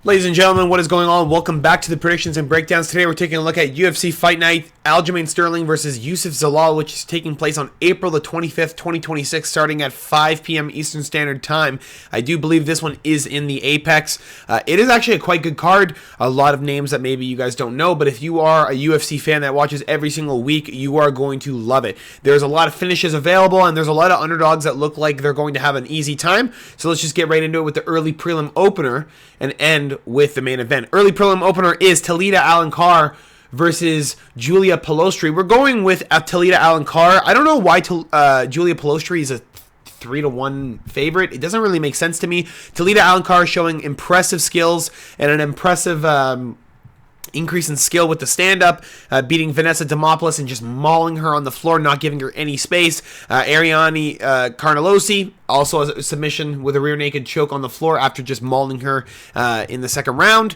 Ladies and gentlemen, what is going on? Welcome back to the predictions and breakdowns. Today we're taking a look at UFC Fight Night, Aljimain Sterling versus Youssef Zalal, which is taking place on April the 25th, 2026, starting at 5 p.m. Eastern Standard Time. I do believe this one is in the Apex. It is actually a quite good card. A lot of names that maybe you guys don't know, but if you are a UFC fan that watches every single week, you are going to love it. There's a lot of finishes available, and there's a lot of underdogs that look like they're going to have an easy time. So let's just get right into it with the early prelim opener and end with the main event. Early prelim opener is Talita Alencar versus Julia Palostri. We're going with Talita Alencar. I don't know why Julia Palostri is a 3-1 favorite. It doesn't really make sense to me. Talita Alencar showing impressive skills and an impressive increase in skill with the stand-up, beating Vanessa Demopoulos and just mauling her on the floor, not giving her any space. Ariane Carnelosi also has a submission with a rear naked choke on the floor after just mauling her in the second round.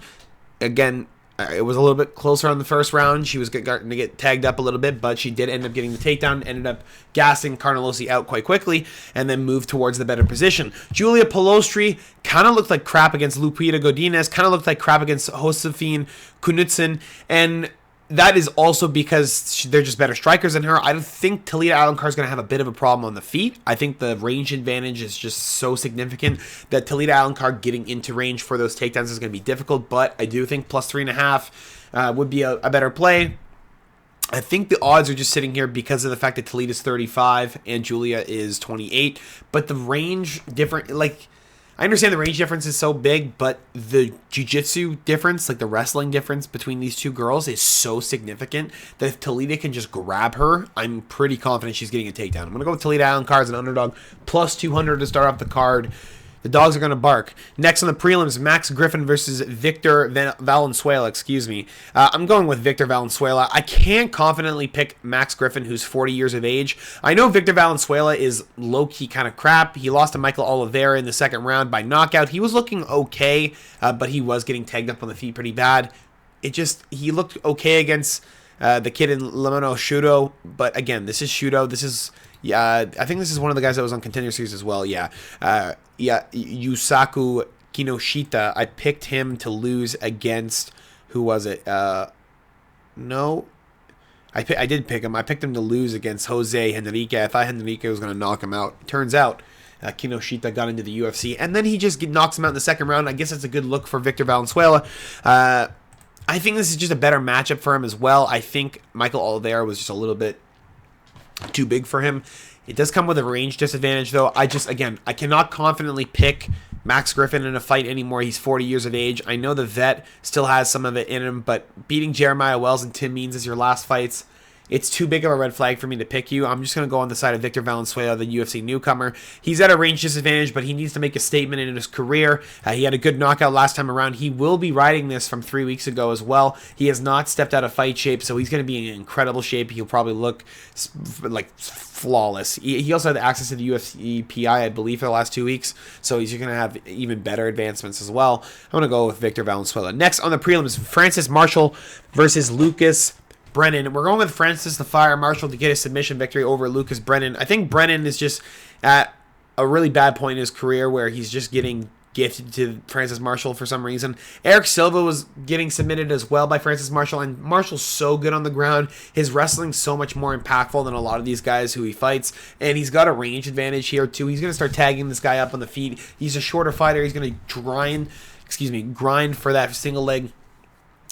Again, it was a little bit closer on the first round. She was going to get tagged up a little bit, but she did end up getting the takedown, ended up gassing Carnelosi out quite quickly, and then moved towards the better position. Julia Palostri kind of looked like crap against Lupita Godinez, kind of looked like crap against Josefine Knudsen, and that is also because they're just better strikers than her. I think Talita Alencar is going to have a bit of a problem on the feet. I think the range advantage is just so significant that Talita Alencar getting into range for those takedowns is going to be difficult, but I do think plus 3.5 would be a better play. I think the odds are just sitting here because of the fact that Talita's 35 and Julia is 28, but the range different, like, I understand the range difference is so big, but the jiu-jitsu difference, like the wrestling difference between these two girls is so significant that if Talita can just grab her, I'm pretty confident she's getting a takedown. I'm going to go with Talita Alencar as an underdog, plus 200 to start off the card. The dogs are going to bark. Next on the prelims, Max Griffin versus Victor Valenzuela, I'm going with Victor Valenzuela. I can't confidently pick Max Griffin, who's 40 years of age. I know Victor Valenzuela is low-key kind of crap. He lost to Michael Oliveira in the second round by knockout. He was looking okay, but he was getting tagged up on the feet pretty bad. He looked okay against the kid in Lamano Shudo, but again, this is Shudo. I think this is one of the guys that was on Contender Series as well. Yusaku Kinoshita. I picked him to lose against, who was it? No. I did pick him. I picked him to lose against Jose Henrique. I thought Henrique was going to knock him out. Turns out, Kinoshita got into the UFC, and then he just knocks him out in the second round. I guess that's a good look for Victor Valenzuela. I think this is just a better matchup for him as well. I think Michael Oliveira was just a little bit too big for him. It does come with a range disadvantage, though. I cannot confidently pick Max Griffin in a fight anymore. He's 40 years of age. I know the vet still has some of it in him, but beating Jeremiah Wells and Tim Means as your last fights, it's too big of a red flag for me to pick you. I'm just going to go on the side of Victor Valenzuela, the UFC newcomer. He's at a range disadvantage, but he needs to make a statement in his career. He had a good knockout last time around. He will be riding this from 3 weeks ago as well. He has not stepped out of fight shape, so he's going to be in incredible shape. He'll probably look like flawless. He also had access to the UFC PI, I believe, for the last 2 weeks, so he's going to have even better advancements as well. I'm going to go with Victor Valenzuela. Next on the prelims, Francis Marshall versus Lucas Brennan. We're going with Francis the Fire Marshall to get a submission victory over Lucas Brennan. I think Brennan is just at a really bad point in his career where he's just getting gifted to Francis Marshall for some reason. Eric Silva was getting submitted as well by Francis Marshall, and Marshall's so good on the ground. His wrestling's so much more impactful than a lot of these guys who he fights, and he's got a range advantage here too. He's going to start tagging this guy up on the feet. He's a shorter fighter. He's going to grind for that single leg,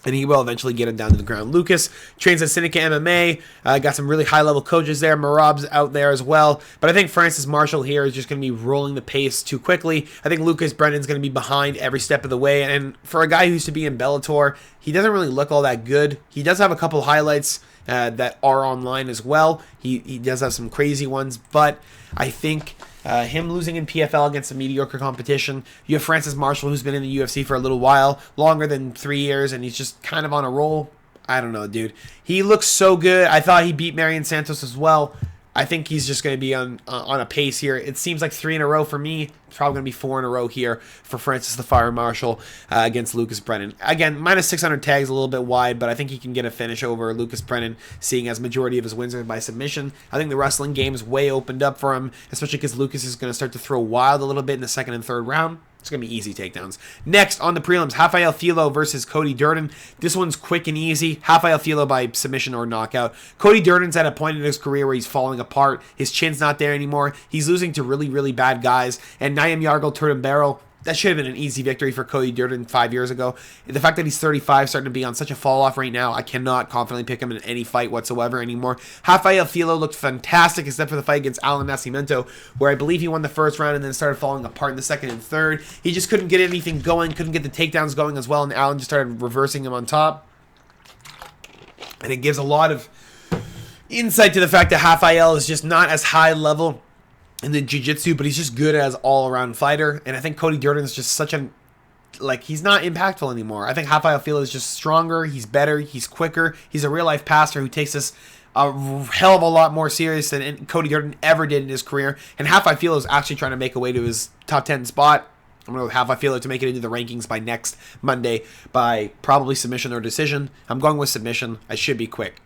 and he will eventually get him down to the ground. Lucas trains at Syndicate MMA. Got some really high-level coaches there. Marab's out there as well. But I think Francis Marshall here is just going to be rolling the pace too quickly. I think Lucas Brennan's going to be behind every step of the way. And for a guy who used to be in Bellator, he doesn't really look all that good. He does have a couple highlights that are online as well. He does have some crazy ones. But I think him losing in PFL against a mediocre competition. You have Francis Marshall, who's been in the UFC for a little while, longer than 3 years, and he's just kind of on a roll. I don't know, dude. He looks so good. I thought he beat Marion Santos as well. I think he's just going to be on a pace here. It seems like 3 in a row for me. It's probably going to be 4 in a row here for Francis the Fire Marshall against Lucas Brennan. Again, minus 600 tags, a little bit wide, but I think he can get a finish over Lucas Brennan, seeing as majority of his wins are by submission. I think the wrestling game is way opened up for him, especially because Lucas is going to start to throw wild a little bit in the second and third round. It's going to be easy takedowns. Next, on the prelims, Rafael Filo versus Cody Durden. This one's quick and easy. Rafael Filo by submission or knockout. Cody Durden's at a point in his career where he's falling apart. His chin's not there anymore. He's losing to really, really bad guys. And Naim Yargel Turdenbarrel, that should have been an easy victory for Cody Durden 5 years ago. The fact that he's 35, starting to be on such a fall-off right now, I cannot confidently pick him in any fight whatsoever anymore. Rafael Filo looked fantastic, except for the fight against Alan Nascimento, where I believe he won the first round and then started falling apart in the second and third. He just couldn't get anything going, couldn't get the takedowns going as well, and Alan just started reversing him on top. And it gives a lot of insight to the fact that Rafael is just not as high level in the jiu-jitsu, but he's just good as all-around fighter. And I think Cody Durden is just such a, like, he's not impactful anymore. I think Rafael Filo is just stronger, he's better, he's quicker, he's a real-life passer who takes this a hell of a lot more serious than Cody Durden ever did in his career. And Rafael Filo is actually trying to make a way to his top 10 spot. I'm going to have Rafael Filo to make it into the rankings by next Monday by probably submission or decision. I'm going with submission. I should be quick.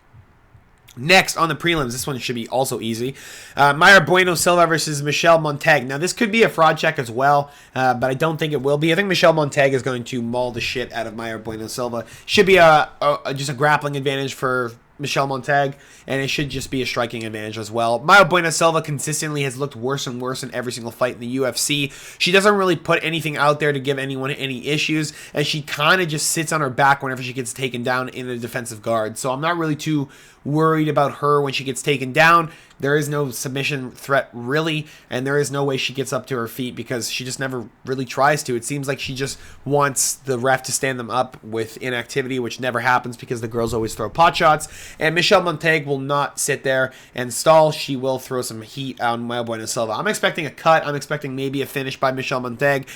Next, on the prelims, this one should be also easy. Mayra Bueno Silva versus Michelle Montag. Now, this could be a fraud check as well, but I don't think it will be. I think Michelle Montag is going to maul the shit out of Mayra Bueno Silva. Should be just a grappling advantage for Michelle Montag, and it should just be a striking advantage as well. Mayra Bueno Silva consistently has looked worse and worse in every single fight in the UFC. She doesn't really put anything out there to give anyone any issues, and she kind of just sits on her back whenever she gets taken down in a defensive guard. So I'm not really too worried about her when she gets taken down. There is no submission threat really, and there is no way she gets up to her feet because she just never really tries to. It seems like she just wants the ref to stand them up with inactivity, which never happens because the girls always throw pot shots. And Michelle Montag will not sit there and stall. She will throw some heat on Mayra Bueno Silva. I'm expecting a cut. I'm expecting maybe a finish by Michelle Montag.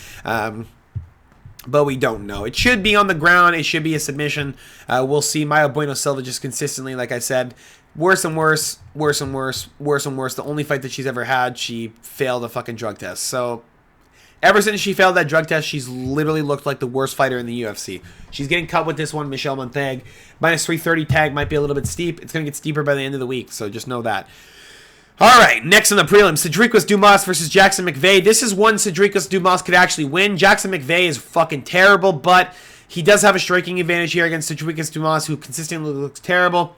But we don't know. It should be on the ground. It should be a submission. We'll see. Mayra Bueno Silva just consistently, like I said, worse and worse, worse and worse, worse and worse. The only fight that she's ever had, she failed a fucking drug test. So ever since she failed that drug test, she's literally looked like the worst fighter in the UFC. She's getting cut with this one, Michelle Montag. Minus 330 tag might be a little bit steep. It's going to get steeper by the end of the week, so just know that. All right, next on the prelim, Cedricus Dumas versus Jackson McVeigh. This is one Cedricus Dumas could actually win. Jackson McVeigh is fucking terrible, but he does have a striking advantage here against Cedricus Dumas, who consistently looks terrible.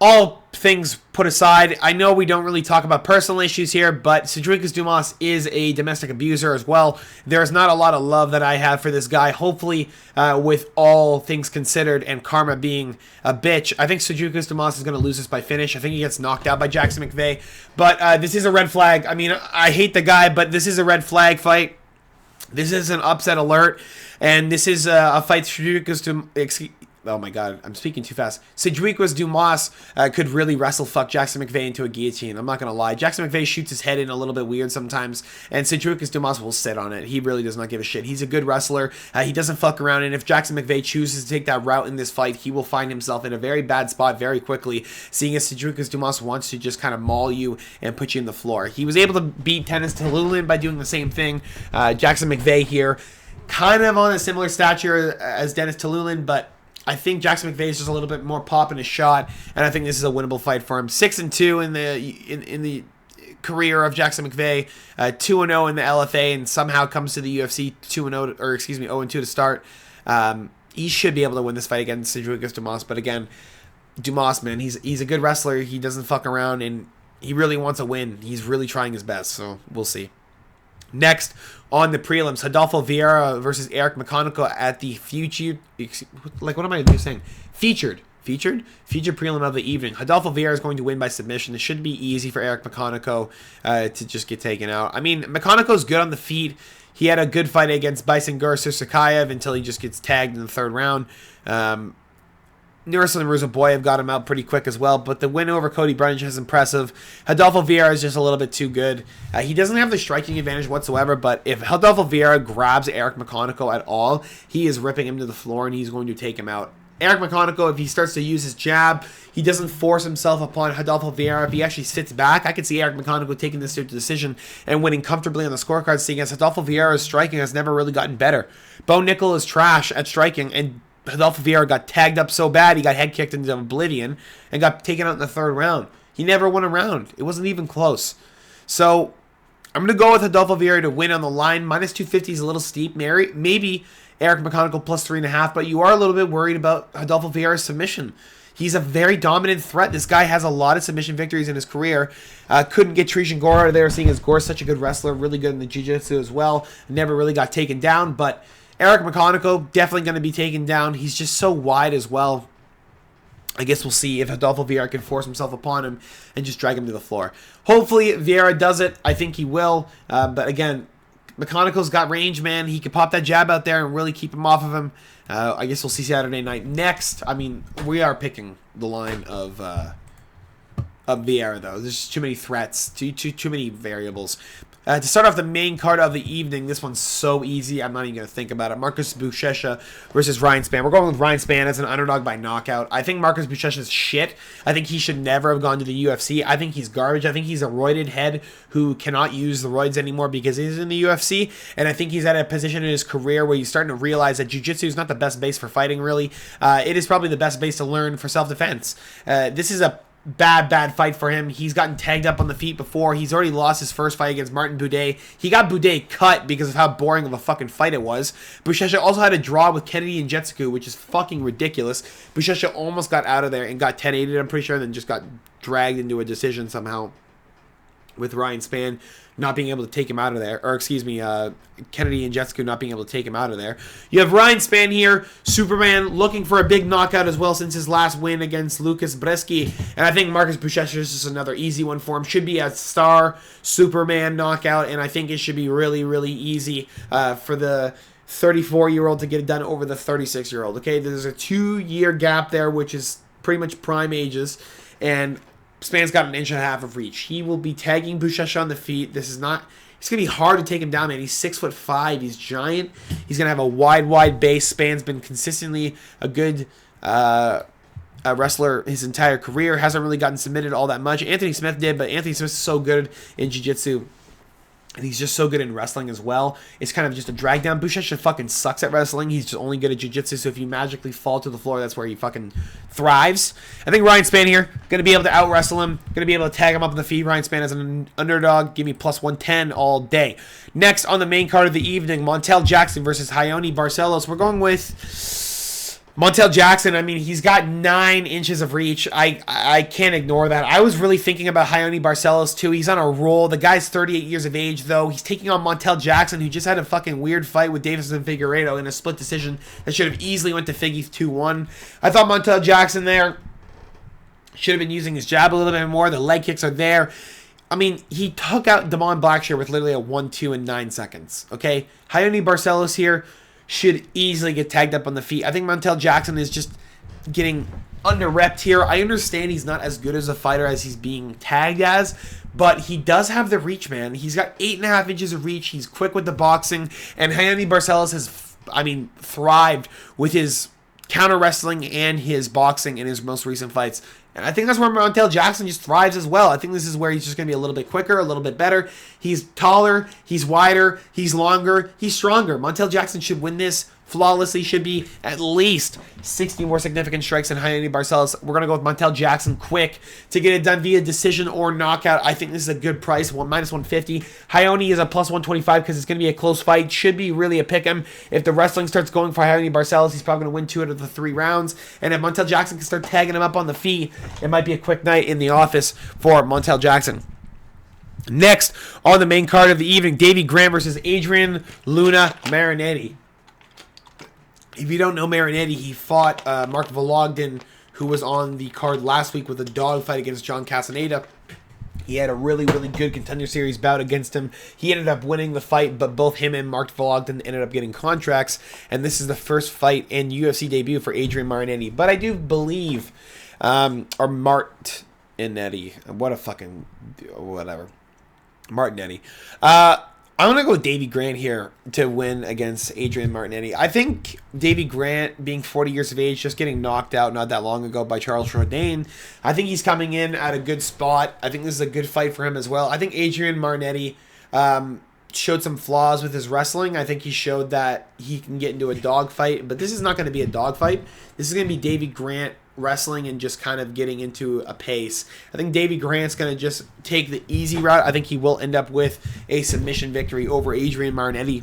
All things put aside, I know we don't really talk about personal issues here, but Cedricus Dumas is a domestic abuser as well. There's not a lot of love that I have for this guy. Hopefully, with all things considered and karma being a bitch, I think Cedricus Dumas is going to lose this by finish. I think he gets knocked out by Jackson McVeigh. But this is a red flag. I mean, I hate the guy, but this is a red flag fight. This is an upset alert, and this is a fight Cedricus Dumas... Oh my god, I'm speaking too fast. Cedricus Dumas could really wrestle fuck Jackson McVeigh into a guillotine. I'm not going to lie. Jackson McVeigh shoots his head in a little bit weird sometimes, and Cedricus Dumas will sit on it. He really does not give a shit. He's a good wrestler. He doesn't fuck around, and if Jackson McVeigh chooses to take that route in this fight, he will find himself in a very bad spot very quickly, seeing as Cedricus Dumas wants to just kind of maul you and put you in the floor. He was able to beat Dennis Talulin by doing the same thing. Jackson McVeigh here, kind of on a similar stature as Dennis Talulin, but I think Jackson McVeigh is just a little bit more pop in his shot, and I think this is a winnable fight for him. 6-2 in the career of Jackson McVeigh, 2-0 in the LFA, and somehow comes to the UFC 2-0, or excuse me, 0-2 to start. He should be able to win this fight against Cedricus Dumas, but again, Dumas, man, he's a good wrestler. He doesn't fuck around, and he really wants a win. He's really trying his best, so we'll see. Next on the prelims, Rodolfo Vieira versus Eric McConaughey at the featured prelim of the evening. Rodolfo Vieira is going to win by submission. It should be easy for Eric McConaughey to just get taken out. I mean, McConaughey's good on the feet. He had a good fight against Bison Sakayev until he just gets tagged in the third round. Nurse and Ruzaboyev got him out pretty quick as well, but the win over Cody Brundage is impressive. Rodolfo Vieira is just a little bit too good. He doesn't have the striking advantage whatsoever, but if Rodolfo Vieira grabs Eric McConaughey at all, he is ripping him to the floor and he's going to take him out. Eric McConaughey, if he starts to use his jab, he doesn't force himself upon Rodolfo Vieira. If he actually sits back, I could see Eric McConaughey taking this to decision and winning comfortably on the scorecard, seeing as Rodolfo Vieira's striking has never really gotten better. Bo Nickel is trash at striking, and Rodolfo Vieira got tagged up so bad he got head kicked into oblivion and got taken out in the third round. He never won a round. It wasn't even close. So I'm going to go with Adolfo Vieira to win on the line. Minus 250 is a little steep. Maybe Eric McConaughey plus 3.5, but you are a little bit worried about Adolfo Vieira's submission. He's a very dominant threat. This guy has a lot of submission victories in his career. Couldn't get Trishan Gore out of there, seeing as Gore's such a good wrestler, really good in the jiu-jitsu as well. Never really got taken down, but Eric McConaughey definitely going to be taken down. He's just so wide as well. I guess we'll see if Adolfo Vieira can force himself upon him and just drag him to the floor. Hopefully Vieira does it. I think he will. But again, McConaughey's got range, man. He could pop that jab out there and really keep him off of him. I guess we'll see Saturday night. Next, I mean, we are picking the line of Vieira, though. There's just too many threats, too many variables. To start off the main card of the evening, this one's so easy, I'm not even going to think about it. Marcus Buchecha versus Ryan Spann. We're going with Ryan Spann as an underdog by knockout. I think Marcus Buchecha's shit. I think he should never have gone to the UFC. I think he's garbage. I think he's a roided head who cannot use the roids anymore because he's in the UFC. And I think he's at a position in his career where he's starting to realize that jiu-jitsu is not the best base for fighting, really. It is probably the best base to learn for self-defense. This is a bad fight for him. He's gotten tagged up on the feet before. He's already lost his first fight against Martin Buday. He got Buday cut because of how boring of a fucking fight it was. Buchecha also had a draw with Kennedy and Jetsuku, which is fucking ridiculous. Buchecha almost got out of there and got 10-8'd, I'm pretty sure, and then just got dragged into a decision somehow with Ryan Spann not being able to take him out of there. Or, excuse me, Kennedy and Jetsuku not being able to take him out of there. You have Ryan Spann here, Superman, looking for a big knockout as well since his last win against Lucas Bresky. And I think Marcus Buchecha is just another easy one for him. Should be a star Superman knockout, and I think it should be really, really easy for the 34-year-old to get it done over the 36-year-old. Okay, there's a 2-year gap there, which is pretty much prime ages, and Spann's got 1.5 inches of reach. He will be tagging Buchecha on the feet. This is not... It's going to be hard to take him down, man. He's 6'5". He's giant. He's going to have a wide base. Spann's been consistently a good wrestler his entire career. Hasn't really gotten submitted all that much. Anthony Smith did, but Anthony Smith is so good in jiu-jitsu. And he's just so good in wrestling as well. It's kind of just a drag down. Buchecha fucking sucks at wrestling. He's just only good at jiu-jitsu, so if you magically fall to the floor, that's where he fucking thrives. I think Ryan Spann here, going to be able to out-wrestle him. Going to be able to tag him up in the feet. Ryan Spann as an underdog. Give me plus 110 all day. Next on the main card of the evening, Montel Jackson versus Raoni Barcelos. We're going with Montel Jackson. I mean, he's got 9 inches of reach. I can't ignore that. I was really thinking about Raoni Barcelos too. He's on a roll. The guy's 38 years of age, though. He's taking on Montel Jackson, who just had a fucking weird fight with Davison Figueiredo in a split decision that should have easily went to Figgy 2-1. I thought Montel Jackson there should have been using his jab a little bit more. The leg kicks are there. I mean, he took out Damon Blackshear with literally a 1-2 in 9 seconds. Okay? Raoni Barcelos here should easily get tagged up on the feet. I think Montel Jackson is just getting under-repped here. I understand he's not as good as a fighter as he's being tagged as, but he does have the reach, man. He's got 8.5 inches of reach. He's quick with the boxing, and Raoni Barcelos has, thrived with his counter wrestling and his boxing in his most recent fights. And I think that's where Montel Jackson just thrives as well. I think this is where he's just going to be a little bit quicker, a little bit better. He's taller, he's wider, he's longer, he's stronger. Montel Jackson should win this flawlessly. Should be at least 60 more significant strikes than Raoni Barcelos. We're going to go with Montel Jackson quick to get it done via decision or knockout. I think this is a good price, minus 150. Raoni is a plus 125 because it's going to be a close fight. Should be really a pick 'em. If the wrestling starts going for Raoni Barcelos, he's probably going to win 2 out of the 3 rounds. And if Montel Jackson can start tagging him up on the feet, it might be a quick night in the office for Montel Jackson. Next on the main card of the evening, Davey Grant versus Adrian Luna Marinetti. If you don't know Marinetti, he fought Mark Vologden, who was on the card last week with a dogfight against John Castaneda. He had a really, really good Contender Series bout against him. He ended up winning the fight, but both him and Mark Vologden ended up getting contracts. And this is the first fight and UFC debut for Adrian Marinetti. But I do believe, or Martinetti, what a fucking, whatever. Martinetti. I'm going to go with Davey Grant here to win against Adrian Martinetti. I think Davey Grant, being 40 years of age, just getting knocked out not that long ago by Charles Jourdain, I think he's coming in at a good spot. I think this is a good fight for him as well. I think Adrian Martinetti showed some flaws with his wrestling. I think he showed that he can get into a dogfight, but this is not going to be a dogfight. This is going to be Davey Grant wrestling and just kind of getting into a pace. I think Davy Grant's going to just take the easy route. I think he will end up with a submission victory over Adrian Martinetti,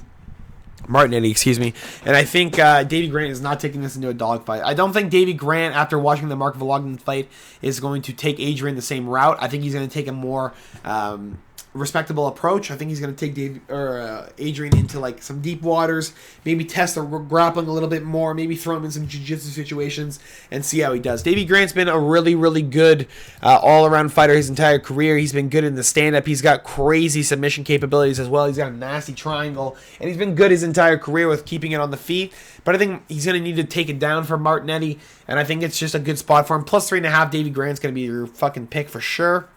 excuse me. And I think Davy Grant is not taking this into a dogfight. I don't think Davy Grant, after watching the Mark Volognin fight, is going to take Adrian the same route. I think he's going to take a more respectable approach. I think he's going to take Adrian into like some deep waters, maybe test the grappling a little bit more, maybe throw him in some jiu-jitsu situations and see how he does. Davy Grant's been a really, really good all-around fighter his entire career. He's been good in the stand-up. He's got crazy submission capabilities as well. He's got a nasty triangle, and he's been good his entire career with keeping it on the feet. But I think he's going to need to take it down for Martinetti, and I think it's just a good spot for him. Plus 3.5, Davy Grant's going to be your fucking pick for sure.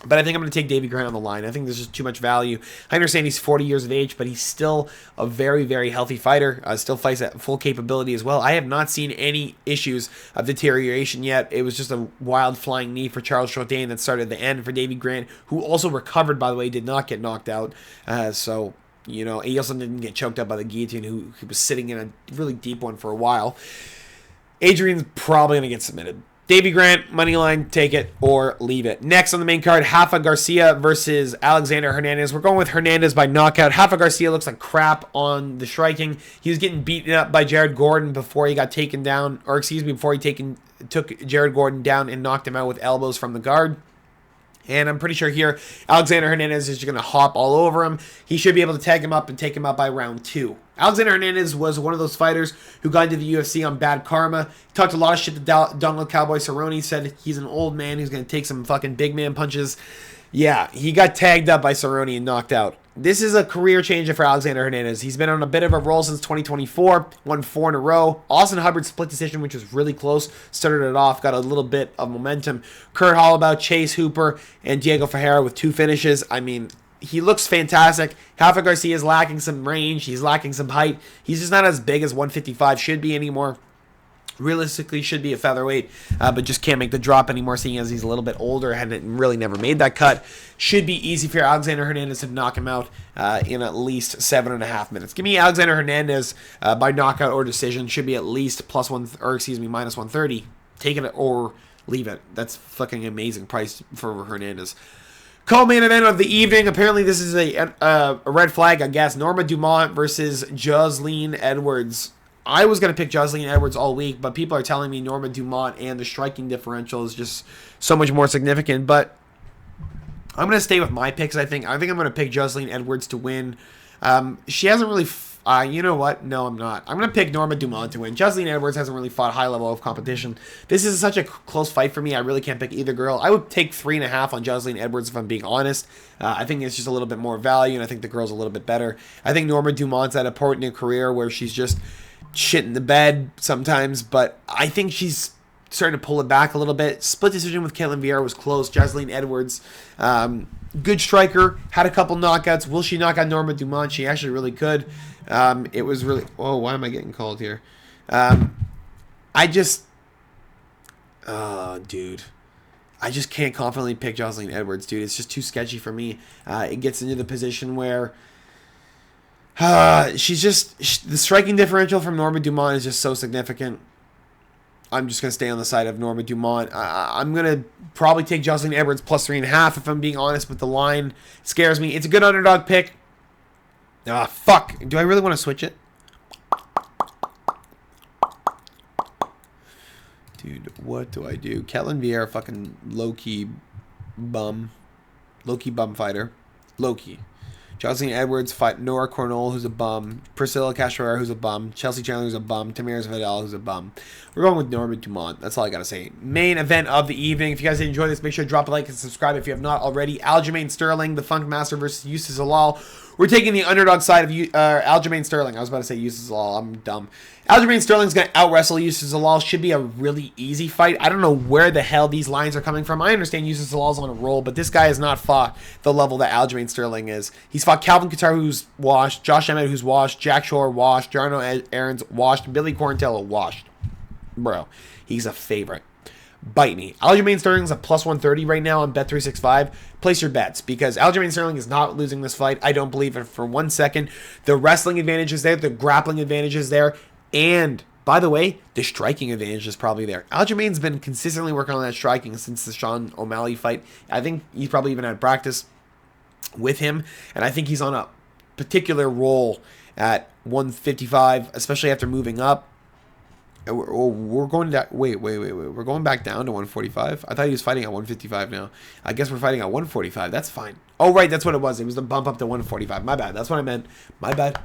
But I think I'm going to take Davy Grant on the line. I think there's just too much value. I understand he's 40 years of age, but he's still a very, very healthy fighter. Still fights at full capability as well. I have not seen any issues of deterioration yet. It was just a wild flying knee for Charles Jourdain that started the end for Davy Grant, who also recovered, by the way, did not get knocked out. So, you know, he also didn't get choked up by the guillotine, who was sitting in a really deep one for a while. Adrian's probably going to get submitted. Davy Grant, money line, take it or leave it. Next on the main card, Rafa Garcia versus Alexander Hernandez. We're going with Hernandez by knockout. Rafa Garcia looks like crap on the striking. He was getting beaten up by Jared Gordon before he got taken down, or excuse me, before he took Jared Gordon down and knocked him out with elbows from the guard. And I'm pretty sure here, Alexander Hernandez is going to hop all over him. He should be able to tag him up and take him out by round 2. Alexander Hernandez was one of those fighters who got into the UFC on bad karma. He talked a lot of shit to Donald Cowboy Cerrone. Said he's an old man who's going to take some fucking big man punches. Yeah, he got tagged up by Cerrone and knocked out. This is a career changer for Alexander Hernandez. He's been on a bit of a roll since 2024, won 4 in a row. Austin Hubbard split decision, which was really close. Started it off, got a little bit of momentum. Kurt Hollabaugh, Chase Hooper, and Diego Ferreira with 2 finishes. I mean, he looks fantastic. Rafa Garcia is lacking some range. He's lacking some height. He's just not as big as 155 should be anymore. Realistically should be a featherweight, but just can't make the drop anymore, seeing as he's a little bit older and really never made that cut. Should be easy for Alexander Hernandez to knock him out in at least 7.5 minutes. Give me Alexander Hernandez by knockout or decision. Should be at least minus 130. Take it or leave it. That's fucking amazing price for Hernandez. Co-main event of the evening. Apparently this is a red flag, I guess. Norma Dumont versus Jocelyn Edwards. I was going to pick Jocelyn Edwards all week, but people are telling me Norma Dumont and the striking differential is just so much more significant. But I'm going to stay with my picks, I think. I'm going to pick Jocelyn Edwards to win. She hasn't really... you know what? No, I'm not. I'm going to pick Norma Dumont to win. Jocelyn Edwards hasn't really fought high level of competition. This is such a close fight for me. I really can't pick either girl. I would take 3.5 on Jocelyn Edwards if I'm being honest. I think it's just a little bit more value, and I think the girl's a little bit better. I think Norma Dumont's at a point in her career where she's just shit in the bed sometimes, but I think she's starting to pull it back a little bit. Split decision with Caitlin Vieira was close. Jocelyn Edwards, good striker, had a couple knockouts. Will she knock out Norma Dumont? She actually really could. It was really... Oh, why am I getting called here? Dude. I just can't confidently pick Jocelyn Edwards, dude. It's just too sketchy for me. It gets into the position where... the striking differential from Norma Dumont is just so significant. I'm just going to stay on the side of Norma Dumont. I'm going to probably take Jocelyn Edwards plus 3.5 if I'm being honest, but the line scares me. It's a good underdog pick. Fuck. Do I really want to switch it? Dude, what do I do? Caitlin Vieira, fucking low-key bum. Low-key bum fighter. Low-key. Jocelyn Edwards fight Nora Cornell, who's a bum. Priscilla Cachoeira, who's a bum. Chelsea Chandler, who's a bum. Tamiris Vidal, who's a bum. We're going with Norma Dumont. That's all I got to say. Main event of the evening. If you guys did enjoy this, make sure to drop a like and subscribe if you have not already. Aljimain Sterling, the Funk Master versus Youssef Zalal. We're taking the underdog side of Aljimain Sterling. I was about to say Youssef Zalal. I'm dumb. Aljimain Sterling's going to out-wrestle Youssef Zalal. Should be a really easy fight. I don't know where the hell these lines are coming from. I understand Youssef Zalal's on a roll, but this guy has not fought the level that Aljimain Sterling is. He's fought Calvin Kattar, who's washed, Josh Emmett, who's washed, Jack Shore, washed, Jarno Aarons, washed, Billy Quarantello, washed. Bro, he's a favorite. Bite me. Aljimain Sterling's a plus 130 right now on Bet365. Place your bets because Aljimain Sterling is not losing this fight. I don't believe it for 1 second. The wrestling advantage is there. The grappling advantage is there. And By the way, the striking advantage is probably there. Aljimain's been consistently working on that striking since the Sean O'Malley fight. I think he's probably even had practice with him, and I think he's on a particular roll at 155, especially after moving up. We're going to wait. We're going back down to 145. I thought he was fighting at 155 now. I guess we're fighting at 145. That's fine. Oh, right, that's what it was. It was the bump up to 145. My bad. That's what I meant. My bad.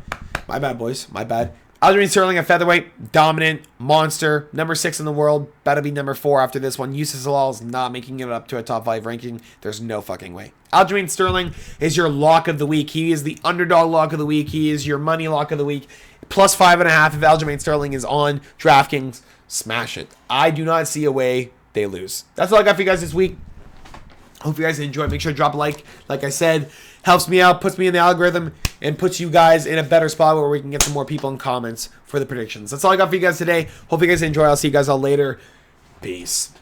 My bad, boys. My bad. Aljimain Sterling at featherweight, dominant, monster, number 6 in the world, about to be number 4 after this one. Youssef Zalal is not making it up to a top 5 ranking. There's no fucking way. Aljimain Sterling is your lock of the week. He is the underdog lock of the week. He is your money lock of the week. Plus 5.5 if Aljimain Sterling is on DraftKings. Smash it. I do not see a way they lose. That's all I got for you guys this week. Hope you guys enjoyed. Make sure to drop a like. Like I said, helps me out, puts me in the algorithm, and puts you guys in a better spot where we can get some more people in comments for the predictions. That's all I got for you guys today. Hope you guys enjoy. I'll see you guys all later. Peace.